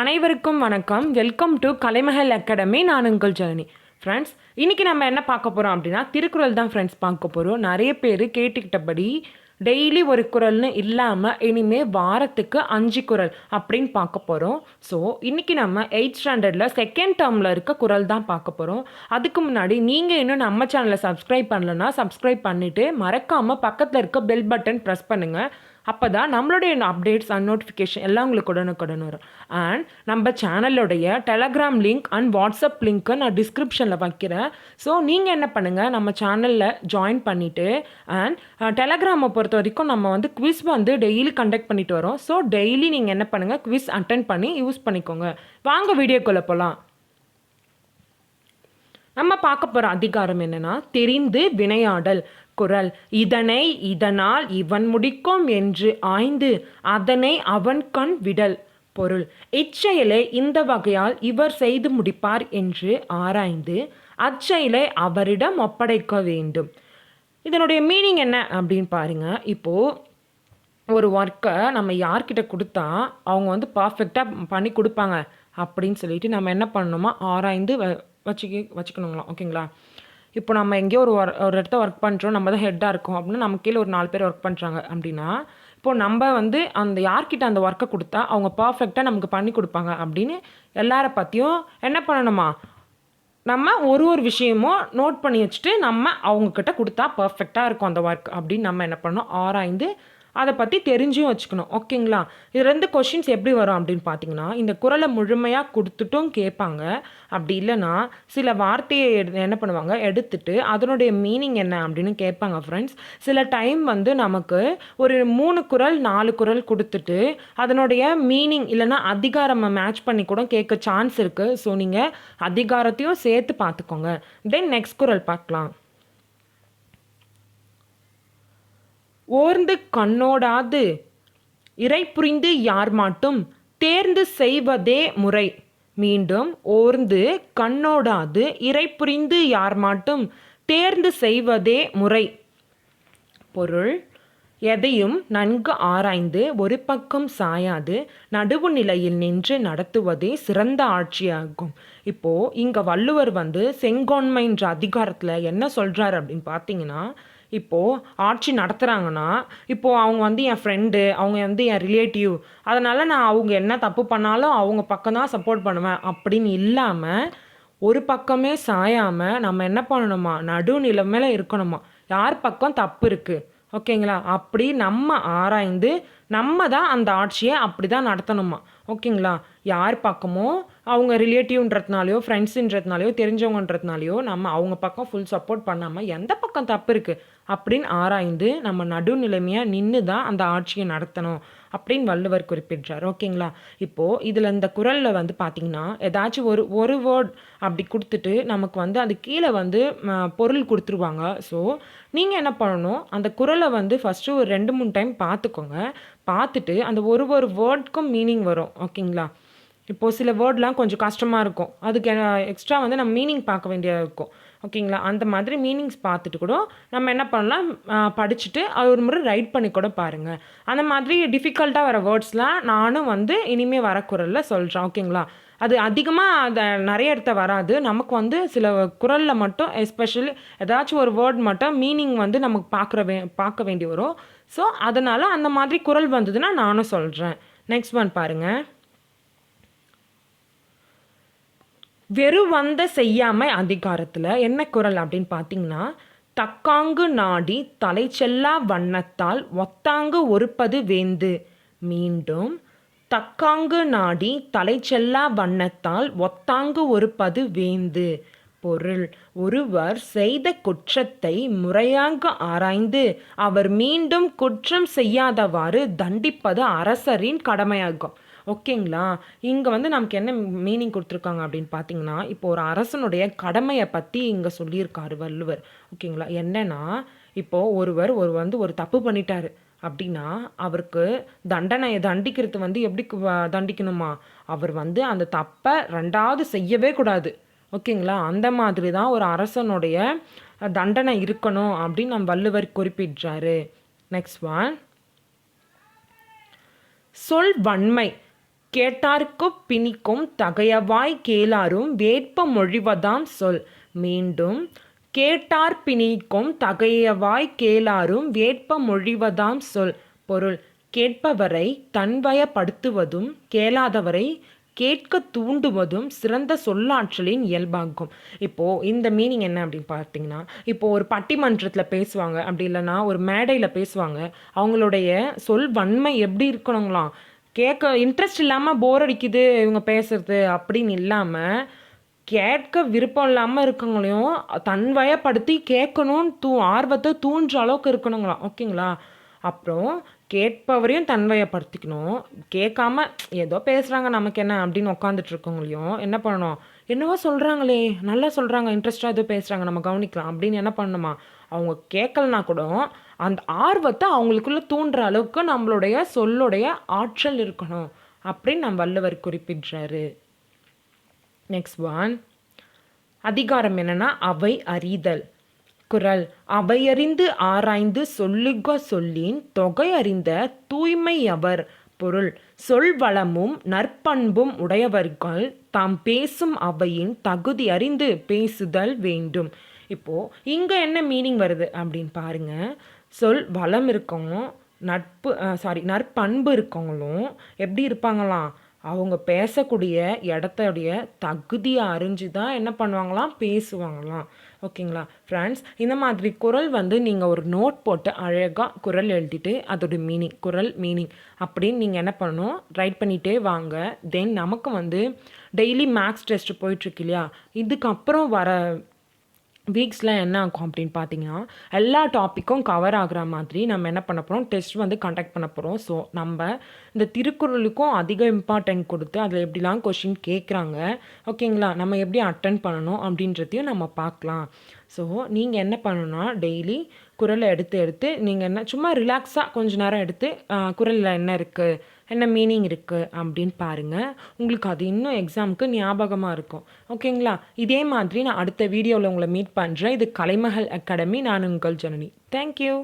அனைவருக்கும் வணக்கம். Welcome to Kalaimagal academy. நான் உங்கள் ஜர்னி. ஃப்ரெண்ட்ஸ், இன்றைக்கி நம்ம என்ன பார்க்க போகிறோம் அப்படின்னா திருக்குறள் தான் ஃப்ரெண்ட்ஸ் பார்க்க போகிறோம். நிறைய பேர் கேட்டுக்கிட்டபடி டெய்லி ஒரு குறள்னு இல்லாமல் இனிமேல் வாரத்துக்கு 5 குறள் அப்படின்னு பார்க்க போகிறோம். ஸோ இன்றைக்கி நம்ம 8th ஸ்டாண்டர்டில் செகண்ட் டேர்மில் இருக்க குறள் தான் பார்க்க போகிறோம். அதுக்கு முன்னாடி நீங்கள் இன்னும் நம்ம சேனலை சப்ஸ்கிரைப் பண்ணலன்னா சப்ஸ்கிரைப் பண்ணிவிட்டு மறக்காமல் பக்கத்தில் இருக்க பெல் பட்டன் ப்ரெஸ் பண்ணுங்கள். அப்போ தான் நம்மளுடைய அப்டேட்ஸ் அண்ட் நோட்டிஃபிகேஷன் எல்லாம் உங்களுக்கு உடனுக்குடன் வரும். அண்ட் நம்ம சேனலுடைய டெலகிராம் லிங்க் அண்ட் வாட்ஸ்அப் லிங்க்கை நான் டிஸ்கிரிப்ஷனில் வைக்கிறேன். ஸோ நீங்கள் என்ன பண்ணுங்கள், நம்ம சேனலில் ஜாயின் பண்ணிவிட்டு அண்ட் டெலகிராமை பொறுத்த வரைக்கும் நம்ம வந்து குவிஸ் வந்து டெய்லி கண்டக்ட் பண்ணிட்டு வரோம். ஸோ டெய்லி நீங்கள் என்ன பண்ணுங்கள், குவிஸ் அட்டென்ட் பண்ணி யூஸ் பண்ணிக்கோங்க. வாங்க வீடியோக்குள்ளே போகலாம். நம்ம பார்க்க போகிற அதிகாரம் என்னென்னா தெரிந்து வினையாடல். குறள் இதனை இதனால் இவன் முடிக்கும் என்று ஆய்ந்து அதனை அவன் கண் விடல். பொருள் இச்செயலை இந்த வகையால் இவர் செய்து முடிப்பார் என்று ஆராய்ந்து அச்செயலை அவரிடம் ஒப்படைக்க வேண்டும். இதனுடைய மீனிங் என்ன அப்படின்னு பாருங்க. இப்போது ஒரு ஒர்க்கை நம்ம யார்கிட்ட கொடுத்தா அவங்க வந்து பர்ஃபெக்டாக பண்ணி கொடுப்பாங்க அப்படின்னு சொல்லிட்டு நம்ம என்ன பண்ணணுமா ஆராய்ந்து வச்சுக்கணுங்களாம். ஓகேங்களா? இப்போ நம்ம எங்கேயோ ஒரு இடத்த ஒர்க் பண்ணுறோம், நம்ம தான் ஹெட்டாக இருக்கோம் அப்படின்னா நம்ம கீழே ஒரு 4 பேர் ஒர்க் பண்ணுறாங்க அப்படின்னா இப்போது நம்ம வந்து அந்த யார்கிட்ட அந்த ஒர்க்கை கொடுத்தா அவங்க பர்ஃபெக்டாக நமக்கு பண்ணி கொடுப்பாங்க அப்படின்னு எல்லாரை பற்றியும் என்ன பண்ணணுமா நம்ம ஒரு விஷயமும் நோட் பண்ணி வச்சுட்டு நம்ம அவங்கக்கிட்ட கொடுத்தா பர்ஃபெக்டாக இருக்கும் அந்த ஒர்க் அப்படின்னு நம்ம என்ன பண்ணணும் ஆராய்ந்து அதை பற்றி தெரிஞ்சும் வச்சுக்கணும். ஓகேங்களா? இது 2 கொஷின்ஸ் எப்படி வரும் அப்படின்னு பார்த்தீங்கன்னா, இந்த குறளை முழுமையாக கொடுத்துட்டும் கேட்பாங்க. அப்படி இல்லைன்னா சில வார்த்தையை என்ன பண்ணுவாங்க எடுத்துட்டு அதனுடைய மீனிங் என்ன அப்படின்னு கேட்பாங்க. ஃப்ரெண்ட்ஸ், சில டைம் வந்து நமக்கு ஒரு 3 குறள் 4 குறள் கொடுத்துட்டு அதனுடைய மீனிங் இல்லைன்னா அதிகாரம் மேட்ச் பண்ணி கூட கேட்க சான்ஸ் இருக்குது. ஸோ நீங்கள் அதிகாரத்தையும் சேர்த்து பார்த்துக்கோங்க. தென் நெக்ஸ்ட் குறள் பார்க்கலாம். ஓர்ந்து கண்ணோடாது இறை புரிந்து யார் மாட்டும் தேர்ந்து செய்வதே முறை. மீண்டும் ஓர்ந்து கண்ணோடாது இறை புரிந்து யார் மாட்டும் தேர்ந்து செய்வதே முறை. பொருள் எதையும் நன்கு ஆராய்ந்து ஒரு பக்கம் சாயாது நடுவு நிலையில் நின்று நடத்துவதே சிறந்த ஆட்சியாகும். இப்போது இங்கே வள்ளுவர் வந்து செங்கோன்மைன்ற அதிகாரத்தில் என்ன சொல்கிறார் அப்படின்னு பார்த்தீங்கன்னா, இப்போது ஆட்சி நடத்துகிறாங்கன்னா இப்போது அவங்க வந்து என் ஃப்ரெண்டு, அவங்க வந்து என் ரிலேட்டிவ், அதனால் நான் அவங்க என்ன தப்பு பண்ணாலும் அவங்க பக்கம்தான் சப்போர்ட் பண்ணுவேன் அப்படின்னு இல்லாமல் ஒரு பக்கமே சாயாமல் நம்ம என்ன பண்ணணுமா நடுநிலைமையில இருக்கணுமா. யார் பக்கம் தப்பு இருக்குது, ஓகேங்களா, அப்படி நம்ம ஆராய்ந்து நம்ம தான் அந்த ஆட்சியை அப்படி தான் நடத்தணுமா. ஓகேங்களா? யார் பக்கமோ அவங்க ரிலேட்டிவ்ன்றதுனாலையோ ஃப்ரெண்ட்ஸுன்றதுனாலையோ தெரிஞ்சவங்கன்றதுனாலையோ நம்ம அவங்க பக்கம் ஃபுல் சப்போர்ட் பண்ணாமல் எந்த பக்கம் தப்பு இருக்குது அப்படின்னு ஆராய்ந்து நம்ம நடுநிலைமையாக நின்று தான் அந்த ஆட்சியை நடத்தணும் அப்படின்னு வள்ளுவர் குறிப்பிடுறார். ஓகேங்களா? இப்போது இதில் இந்த குறளில் வந்து பார்த்திங்கன்னா ஏதாச்சும் ஒரு வேர்ட் அப்படி கொடுத்துட்டு நமக்கு வந்து அது கீழே வந்து பொருள் கொடுத்துருவாங்க. ஸோ நீங்கள் என்ன பண்ணணும், அந்த குறளை வந்து ஃபஸ்ட்டு ஒரு 2-3 டைம் பார்த்துக்கோங்க. பார்த்துட்டு அந்த ஒரு வேர்டுக்கும் மீனிங் வரும். ஓகேங்களா? இப்போது சில வேர்ட்லாம் கொஞ்சம் கஷ்டமாக இருக்கும், அதுக்கு எக்ஸ்ட்ரா வந்து நம்ம மீனிங் பார்க்க வேண்டியதாக இருக்கும். ஓகேங்களா? அந்த மாதிரி மீனிங்ஸ் பார்த்துட்டு கூட நம்ம என்ன பண்ணலாம், படிச்சுட்டு அது ஒரு முறை ரைட் பண்ணி கூட பாருங்கள். அந்த மாதிரி டிஃபிகல்ட்டாக வர வேர்ட்ஸ்லாம் நானும் வந்து இனிமேல் வர குறளில் சொல்கிறேன். ஓகேங்களா? அது அதிகமாக அதை நிறைய இடத்த வராது. நமக்கு வந்து சில குறளில் மட்டும் எஸ்பெஷலி ஏதாச்சும் ஒரு வேர்ட் மட்டும் மீனிங் வந்து நமக்கு பார்க்க வேண்டி வரும். ஸோ அதனால் அந்த மாதிரி குறள் வந்ததுன்னா நானும் சொல்கிறேன். நெக்ஸ்ட் ஒன் பாருங்கள். வெறுவந்த செய்யாமை அதிகாரத்தில் என்ன குறள் அப்படின்னு பார்த்தீங்கன்னா, தக்காங்கு நாடி தலை செல்லா வண்ணத்தால் ஒத்தாங்கு ஒருப்பது வேந்து. மீண்டும் தக்காங்கு நாடி தலை செல்லா வண்ணத்தால் ஒத்தாங்கு ஒருப்பது வேந்து. பொருள் ஒருவர் செய்த குற்றத்தை முறையாக ஆராய்ந்து அவர் மீண்டும் குற்றம் செய்யாதவாறு தண்டிப்பது அரசரின் கடமையாகும். ஓகேங்களா? இங்கே வந்து நமக்கு என்ன மீனிங் கொடுத்துருக்காங்க அப்படின்னு பார்த்தீங்கன்னா, இப்போ ஒரு அரசனுடைய கடமையை பற்றி இங்கே சொல்லியிருக்காரு வள்ளுவர். ஓகேங்களா? என்னன்னா இப்போது ஒருவர் ஒரு தப்பு பண்ணிட்டாரு அப்படின்னா அவருக்கு தண்டிக்கிறது வந்து எப்படி தண்டிக்கணுமா, அவர் வந்து அந்த தப்பை 2வது செய்யவே கூடாது. ஓகேங்களா? அந்த மாதிரி தான் ஒரு அரசனுடைய தண்டனை இருக்கணும் அப்படின்னு நம்ம வள்ளுவர் குறிப்பிடுறாரு. நெக்ஸ்ட் ஒன், சொல் வன்மை கேட்டார்க்குப் பிணிக்கும் தகையவாய் கேளாரும் வேட்ப மொழிவதாம் சொல். மீண்டும், கேட்டார் பிணிக்கும் தகையவாய் கேளாரும் வேட்ப மொழிவதாம் சொல். பொருள்: கேட்பவரை தன்வயப்படுத்துவதும் கேளாதவரை கேட்க தூண்டுவதும் சிறந்த சொல்லாற்றலின் இயல்பாகும். இப்போது இந்த மீனிங் என்ன அப்படின்னு பார்த்தீங்கன்னா, இப்போது ஒரு பட்டிமன்றத்தில் பேசுவாங்க, அப்படி இல்லைன்னா ஒரு மேடையில் பேசுவாங்க. அவங்களுடைய சொல் வன்மை எப்படி இருக்கணுங்களாம், கேட்க இன்ட்ரெஸ்ட் இல்லாமல் போர் அடிக்குது இவங்க பேசுறது அப்படின்னு இல்லாமல், கேட்க விருப்பம் இல்லாமல் இருக்கவங்களையும் தன்வயப்படுத்தி கேட்கணும்னு ஆர்வத்தை தூண்டுற அளவுக்கு இருக்கணுங்களாம். ஓகேங்களா? அப்புறம் கேட்பவரையும் தன்வயப்படுத்திக்கணும். கேட்காம ஏதோ பேசுகிறாங்க நமக்கு என்ன அப்படின்னு உட்காந்துட்டு இருக்கவங்களையும் என்ன பண்ணணும், என்னவோ சொல்கிறாங்களே நல்லா சொல்கிறாங்க, இன்ட்ரெஸ்டாக ஏதோ பேசுகிறாங்க, நம்ம கவனிக்கலாம் அப்படின்னு என்ன பண்ணணுமா, அவங்க கேட்கலனா கூட அந்த ஆர்வத்தை அவங்களுக்குள்ள தூண்டுற அளவுக்கு நம்மளுடைய சொல்லுடைய ஆற்றல் இருக்கணும் அப்படின்னு நம்ம வள்ளுவர் குறிப்பிடுறாரு. நெக்ஸ்ட் ஒன், அதிகாரம் என்னன்னா அவை அறிதல். குறள்: அவையறிந்து ஆராய்ந்து சொல்லுக சொல்லின் தொகை அறிந்த தூய்மையவர். பொருள்: சொல் வளமும் நற்பண்பும் உடையவர்கள் தாம் பேசும் அவையின் தகுதி அறிந்து பேசுதல் வேண்டும். இப்போது இங்கே என்ன மீனிங் வருது அப்படின்னு பாருங்க. சொல் வளம் இருக்கவங்களும் நற்பண்பு இருக்கவங்களும் எப்படி இருப்பாங்களாம், அவங்க பேசக்கூடிய இடத்துடைய தகுதியை அறிஞ்சு தான் என்ன பண்ணுவாங்களாம், பேசுவாங்களாம். ஓகேங்களா ஃப்ரெண்ட்ஸ்? இந்த மாதிரி குறள் நீங்கள் ஒரு நோட் போட்டு அழகாக குறள் எழுதிட்டு அதோட மீனிங், குறள் மீனிங் அப்படின்னு நீங்கள் என்ன பண்ணணும், ரைட் பண்ணிகிட்டே வாங்க. தென் நமக்கு டெய்லி மேக்ஸ் டெஸ்ட் போயிட்டுருக்கு இல்லையா, இதுக்கப்புறம் வர வீக்ஸில் என்ன ஆகும் அப்படின்னு பார்த்தீங்கன்னா, எல்லா டாப்பிக்கும் கவர் ஆகிற மாதிரி நம்ம என்ன பண்ண போகிறோம், டெஸ்ட் கண்டக்ட் பண்ண போகிறோம். ஸோ நம்ம இந்த திருக்குறளுக்கும் அதிக இம்பார்ட்டன்ட் கொடுத்து அதில் எப்படிலாம் கொஷின் கேட்குறாங்க, ஓகேங்களா, நம்ம எப்படி அட்டன் பண்ணணும் அப்படின்றதையும் நம்ம பார்க்கலாம். ஸோ நீங்கள் என்ன பண்ணணும்னா, டெய்லி குறளை எடுத்து நீங்கள் என்ன சும்மா ரிலாக்ஸாக கொஞ்ச நேரம் எடுத்து குறளில் என்ன இருக்குது, என்ன மீனிங் இருக்குது அப்படின்னு பாருங்கள். உங்களுக்கு அது இன்னும் எக்ஸாமுக்கு ஞாபகமாக இருக்கும். ஓகேங்களா? இதே மாதிரி நான் அடுத்த வீடியோவில் உங்களை மீட் பண்ணுறேன். இது கலைமகள் அகாடமி. நான் உங்கள் ஜனனி. தேங்க்யூ.